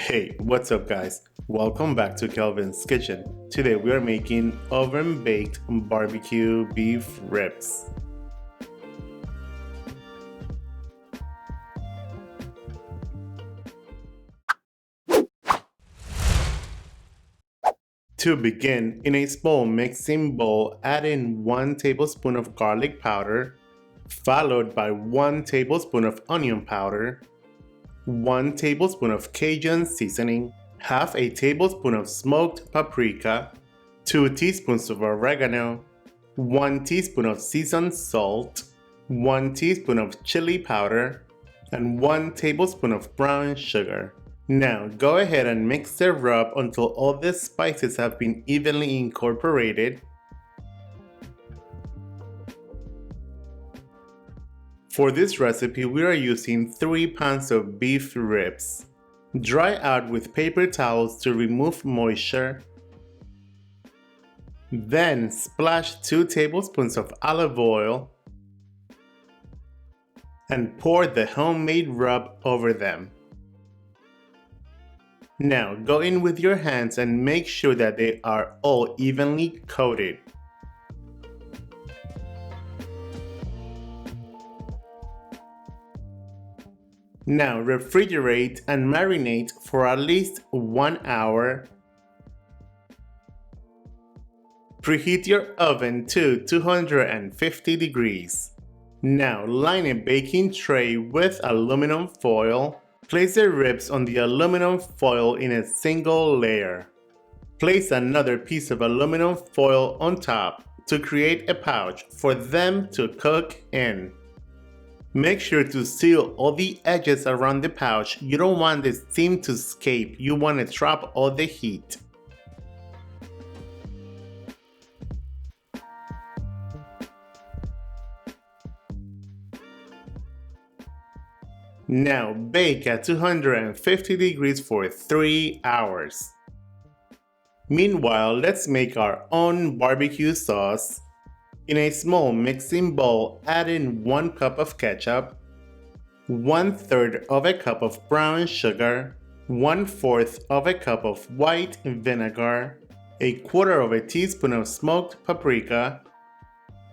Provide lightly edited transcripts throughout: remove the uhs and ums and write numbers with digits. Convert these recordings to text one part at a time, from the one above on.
Hey, what's up guys? Welcome back to Kelvin's Kitchen. Today we are making oven-baked barbecue beef ribs. To begin, in a small mixing bowl, add in 1 tablespoon of garlic powder, followed by 1 tablespoon of onion powder, 1 tablespoon of Cajun seasoning, half a tablespoon of smoked paprika, 2 teaspoons of oregano, 1 teaspoon of seasoned salt, 1 teaspoon of chili powder, and 1 tablespoon of brown sugar. Now go ahead and mix the rub until all the spices have been evenly incorporated. For this recipe, we are using 3 pounds of beef ribs. Dry out with paper towels to remove moisture. Then splash 2 tablespoons of olive oil and pour the homemade rub over them. Now go in with your hands and make sure that they are all evenly coated. Now refrigerate and marinate for at least 1 hour. Preheat your oven to 250 degrees. Now line a baking tray with aluminum foil. Place the ribs on the aluminum foil in a single layer. Place another piece of aluminum foil on top to create a pouch for them to cook in. Make sure to seal all the edges around the pouch. You don't want the steam to escape. You want to trap all the heat. Now bake at 250 degrees for 3 hours. Meanwhile, let's make our own barbecue sauce. In a small mixing bowl, add in 1 cup of ketchup, 1/3 of a cup of brown sugar, 1/4 of a cup of white vinegar, 1/4 of a teaspoon of smoked paprika,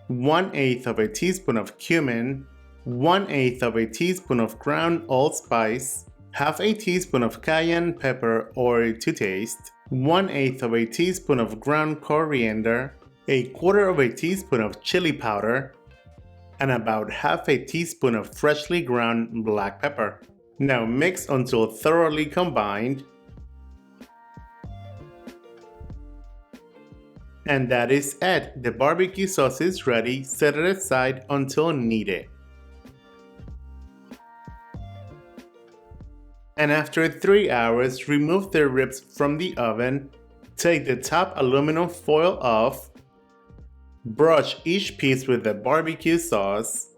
1/8 of a teaspoon of cumin, 1/8 of a teaspoon of ground allspice, half a teaspoon of cayenne pepper or to taste, 1/8 of a teaspoon of ground coriander, 1/4 of a teaspoon of chili powder, and about half a teaspoon of freshly ground black pepper. Now mix until thoroughly combined. And that is it. The barbecue sauce is ready. Set it aside until needed. And after 3 hours, remove the ribs from the oven. Take the top aluminum foil off. Brush each piece with the barbecue sauce.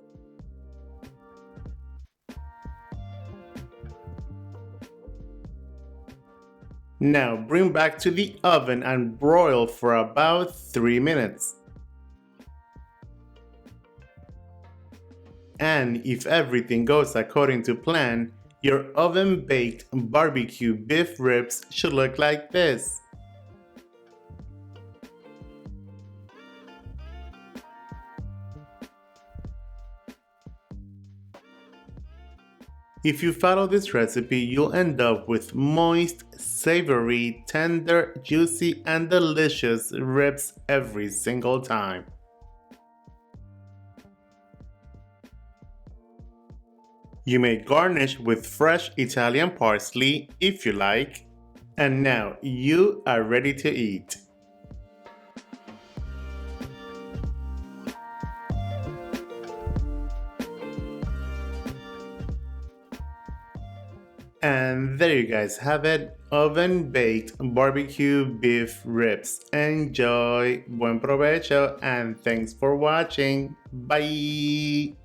Now bring back to the oven and broil for about 3 minutes. And if everything goes according to plan, your oven-baked barbecue beef ribs should look like this. If you follow this recipe, you'll end up with moist, savory, tender, juicy, and delicious ribs every single time. You may garnish with fresh Italian parsley if you like. And now you are ready to eat. And there you guys have it, oven-baked barbecue beef ribs. Enjoy, buen provecho, and thanks for watching. Bye!